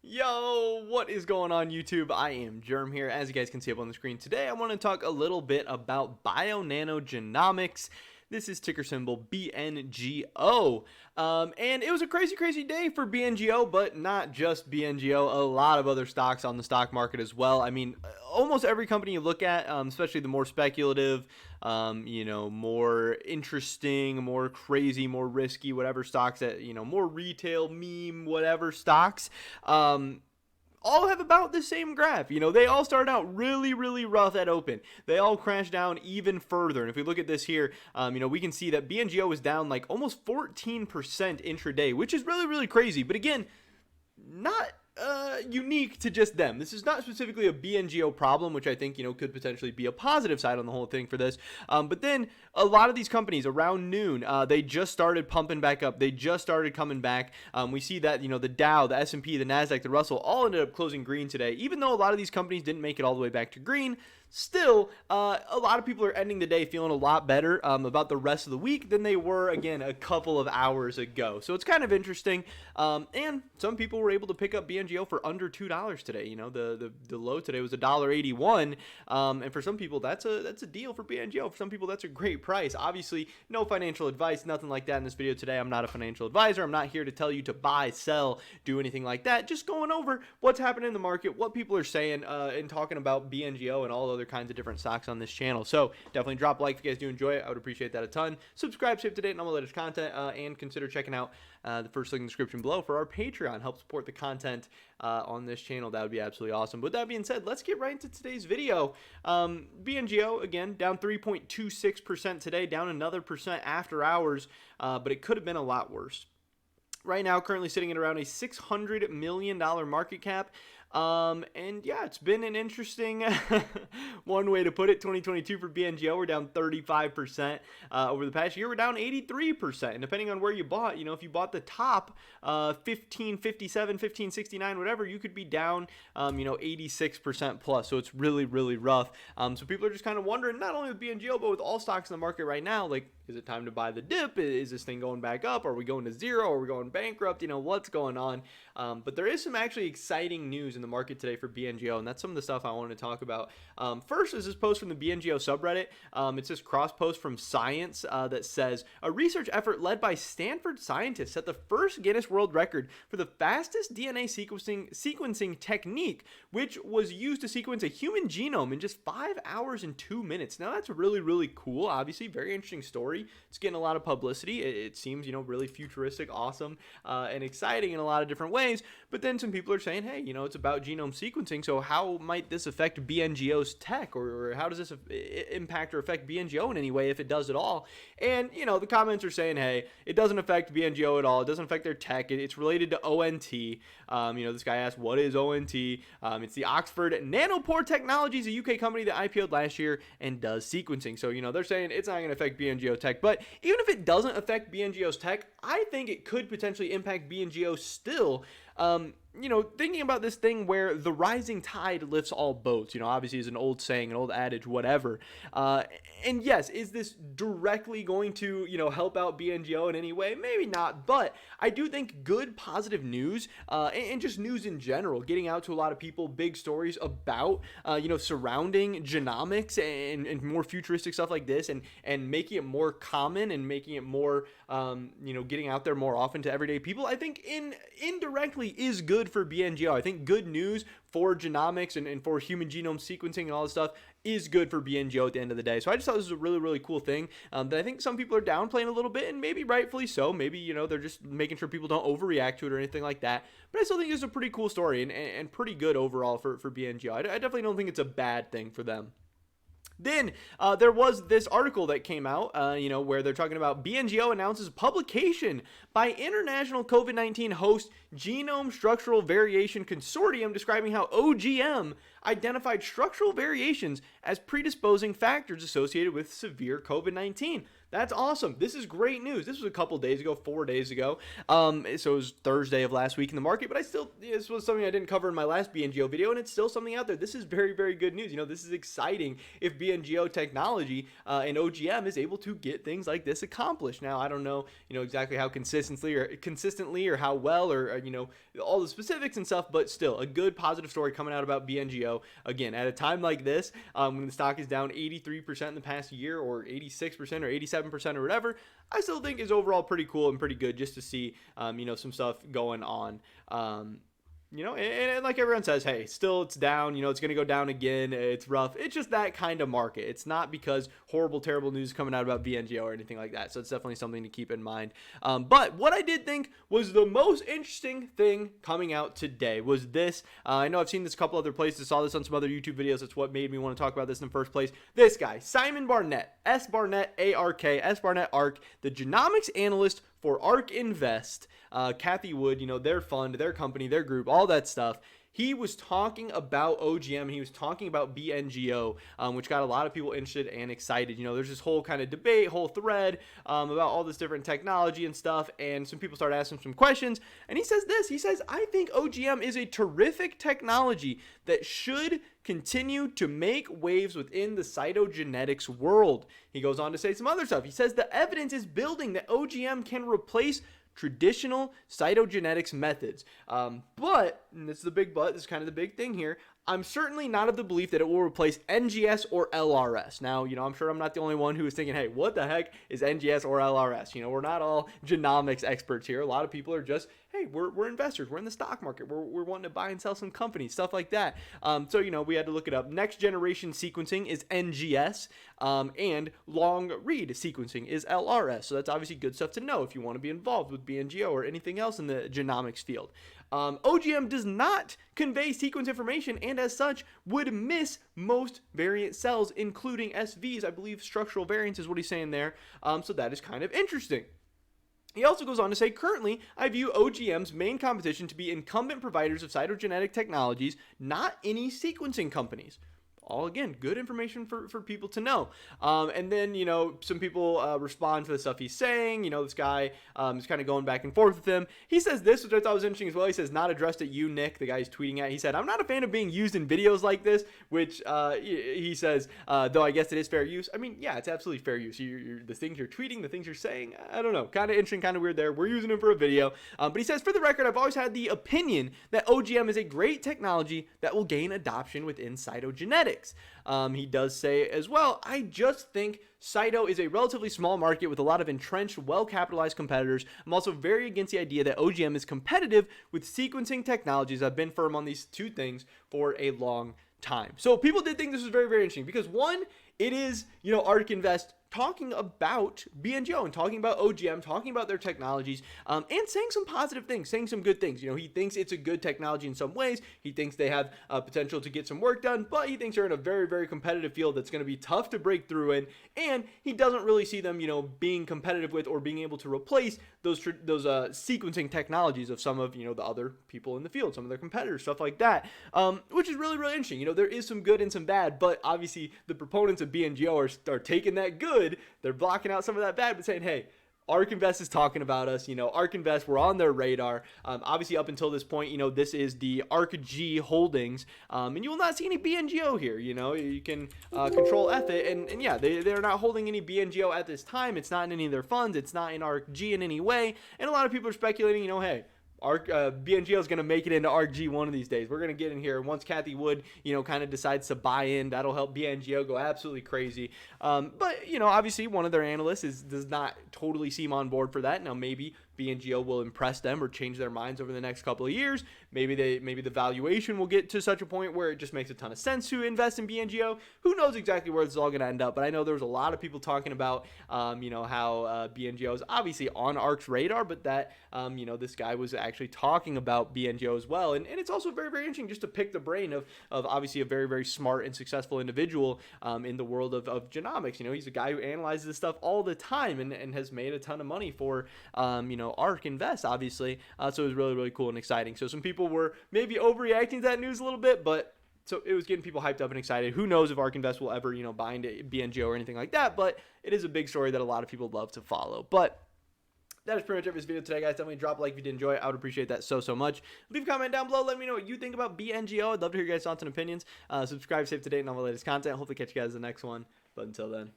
Yo, what is going on YouTube? I am Germ here. As you guys can see up on the screen today, I want to talk a little bit about Genomics. This is ticker symbol BNGO. And it was a crazy day for BNGO, but not just BNGO, a lot of other stocks on the stock market as well. I mean, almost every company you look at, especially the more speculative, more interesting, more crazy, more risky, whatever stocks that, more retail, meme, whatever stocks, all have about the same graph. They all started out really rough at open. They all crashed down even further. And if we look at this here, we can see that BNGO was down like almost 14% intraday, which is really crazy. But again, not unique to just them. This is not specifically a BNGO problem, which I think, could potentially be a positive side on the whole thing for this. But then a lot of these companies around noon, they just started pumping back up. They just started coming back. We see that, the Dow, the S&P, the NASDAQ, the Russell all ended up closing green today. Even though a lot of these companies didn't make it all the way back to green, still, a lot of people are ending the day feeling a lot better about the rest of the week than they were, again, a couple of hours ago. So it's kind of interesting. And some people were able to pick up BNGO for under $2 today. The low today was $1.81. And for some people, that's a deal for BNGO. For some people, that's a great price. Obviously, no financial advice, nothing like that in this video today. I'm not a financial advisor. I'm not here to tell you to buy, sell, do anything like that. Just going over what's happening in the market, what people are saying, and talking about BNGO and all other kinds of different stocks on this channel. So definitely drop a like if you guys do enjoy it. I would appreciate that a ton. Subscribe, stay up to date on all the latest content, and consider checking out the first link in the description below for our Patreon. Help support the content on this channel. That would be absolutely awesome. With that being said, let's get right into today's video. BNGO, again, down 3.26% today, down another percent after hours, but it could have been a lot worse. Right now, currently sitting at around a $600 million market cap. And yeah, it's been an interesting one way to put it. 2022 for BNGO, we're down 35%. Over the past year, we're down 83%. And depending on where you bought, if you bought the top 1557, 1569, whatever, you could be down 86% plus. So it's really rough. So people are just kind of wondering, not only with BNGO, but with all stocks in the market right now, like, is it time to buy the dip? Is this thing going back up? Are we going to zero? Are we going bankrupt? What's going on? But there is some actually exciting news in the market today for BNGO, and that's some of the stuff I wanted to talk about. First is this post from the BNGO subreddit. It's this cross post from Science that says, a research effort led by Stanford scientists set the first Guinness World Record for the fastest DNA sequencing technique, which was used to sequence a human genome in just 5 hours and 2 minutes. Now that's really cool. Obviously, very interesting story. It's getting a lot of publicity. It seems, really futuristic, awesome, and exciting in a lot of different ways. But then some people are saying, hey, it's about genome sequencing, so how might this affect BNGO's tech, or how does this impact or affect BNGO in any way, if it does at all? And, the comments are saying, hey, it doesn't affect BNGO at all. It doesn't affect their tech. It's related to ONT. This guy asked, what is ONT? It's the Oxford Nanopore Technologies, a UK company that IPO'd last year and does sequencing. So, they're saying it's not going to affect BNGO tech. But even if it doesn't affect BNGO's tech, I think it could potentially impact BNGO still. Thinking about this thing where the rising tide lifts all boats, obviously is an old saying, an old adage, whatever. And yes, is this directly going to, help out BNGO in any way? Maybe not, but I do think good positive news, and just news in general, getting out to a lot of people, big stories about, surrounding genomics and more futuristic stuff like this, and making it more common and making it more, getting out there more often to everyday people, I think indirectly is good for BNGO. I think good news for genomics and for human genome sequencing and all this stuff is good for BNGO at the end of the day. So I just thought this was a really cool thing that I think some people are downplaying a little bit, and maybe rightfully so. Maybe, they're just making sure people don't overreact to it or anything like that. But I still think it's a pretty cool story and pretty good overall for BNGO. I definitely don't think it's a bad thing for them. Then there was this article that came out, where they're talking about BNGO announces publication by international COVID-19 host Genome Structural Variation Consortium describing how OGM identified structural variations as predisposing factors associated with severe COVID-19. That's awesome. This is great news. This was a couple days ago, 4 days ago. So it was Thursday of last week in the market, but this was something I didn't cover in my last Bngo video, and it's still something out there. This is very, very good news. This is exciting if Bngo technology and OGM is able to get things like this accomplished. Now, I don't know, exactly how consistently or how well or all the specifics and stuff, but still a good positive story coming out about Bngo. Again, at a time like this, when the stock is down 83% in the past year, or 86% or 87% or whatever, I still think is overall pretty cool and pretty good just to see, some stuff going on. And like everyone says, hey, still it's down, it's going to go down again. It's rough. It's just that kind of market. It's not because horrible, terrible news coming out about Bngo or anything like that. So it's definitely something to keep in mind. But what I did think was the most interesting thing coming out today was this. I know I've seen this a couple other places, saw this on some other YouTube videos. That's what made me want to talk about this in the first place. This guy, Simon Barnett, S. Barnett, A-R-K, S. Barnett, ARK, the Genomics Analyst for ARK Invest, Cathie Wood, their fund, their company, their group, all that stuff. He was talking about OGM, and he was talking about Bngo, which got a lot of people interested and excited. There's this whole kind of debate, whole thread about all this different technology and stuff, and some people started asking some questions, and he says this. He says, I think OGM is a terrific technology that should continue to make waves within the cytogenetics world. He goes on to say some other stuff. He says the evidence is building that OGM can replace traditional cytogenetics methods. But, and this is the big but, this is kind of the big thing here, I'm certainly not of the belief that it will replace NGS or LRS. Now, I'm sure I'm not the only one who is thinking, hey, what the heck is NGS or LRS? We're not all genomics experts here. A lot of people are just, hey, we're investors. We're in the stock market. We're wanting to buy and sell some companies, stuff like that. So, we had to look it up. Next generation sequencing is NGS, and long read sequencing is LRS. So that's obviously good stuff to know if you want to be involved with Bngo or anything else in the genomics field. OGM does not convey sequence information, and as such would miss most variant cells, including SVs. I believe structural variants is what he's saying there. So that is kind of interesting. He also goes on to say, currently, I view OGM's main competition to be incumbent providers of cytogenetic technologies, not any sequencing companies. All, again, good information for people to know. And then, some people respond to the stuff he's saying. This guy is kind of going back and forth with him. He says this, which I thought was interesting as well. He says, not addressed at you, Nick, the guy he's tweeting at. He said, I'm not a fan of being used in videos like this, which he says, though I guess it is fair use. I mean, yeah, it's absolutely fair use. The things you're tweeting, the things you're saying, I don't know. Kind of interesting, kind of weird there. We're using him for a video. But he says, for the record, I've always had the opinion that OGM is a great technology that will gain adoption within cytogenetics. He does say as well, I just think cyto is a relatively small market with a lot of entrenched, well-capitalized competitors. I'm also very against the idea that OGM is competitive with sequencing technologies. I've been firm on these two things for a long time. So people did think this was very, very interesting because, one, it is, ARK Invest talking about Bngo and talking about OGM, talking about their technologies, and saying some positive things, saying some good things. He thinks it's a good technology in some ways. He thinks they have potential to get some work done, but he thinks they're in a very, very competitive field that's going to be tough to break through in, and he doesn't really see them, being competitive with or being able to replace those sequencing technologies of some of, the other people in the field, some of their competitors, stuff like that, which is really, really interesting. There is some good and some bad, but obviously the proponents of Bngo are taking that good. They're blocking out some of that bad, but saying, hey, ARK Invest is talking about us. ARK Invest, we're on their radar. Obviously, up until this point, this is the ARKG holdings, and you will not see any Bngo here. You can control F it, and yeah, they're not holding any Bngo at this time. It's not in any of their funds. It's not in ARKG in any way, and a lot of people are speculating, hey, Bngo is going to make it into ARKG one of these days. We're going to get in here. Once Cathie Wood, kind of decides to buy in, that'll help Bngo go absolutely crazy. But, obviously one of their analysts does not totally seem on board for that. Now, maybe Bngo will impress them or change their minds over the next couple of years. Maybe the valuation will get to such a point where it just makes a ton of sense to invest in Bngo. Who knows exactly where this is all going to end up? But I know there was a lot of people talking about, how Bngo is obviously on ARK's radar, but that, this guy was actually talking about Bngo as well. And it's also very, very interesting just to pick the brain of obviously a very, very smart and successful individual in the world of genomics. He's a guy who analyzes this stuff all the time and has made a ton of money for, ARK Invest, obviously. So it was really, really cool and exciting. So some people were maybe overreacting to that news a little bit, but So it was getting people hyped up and excited. Who knows if ARK Invest will ever, buy into Bngo or anything like that, but it is a big story that a lot of people love to follow. But that is pretty much it for this video today, guys. Definitely drop a like if you did enjoy it. I would appreciate that so much. Leave a comment down below. Let me know what you think about Bngo. I'd love to hear your guys' thoughts and opinions. Subscribe, save to date, and all the latest content. Hopefully catch you guys in the next one. But until then.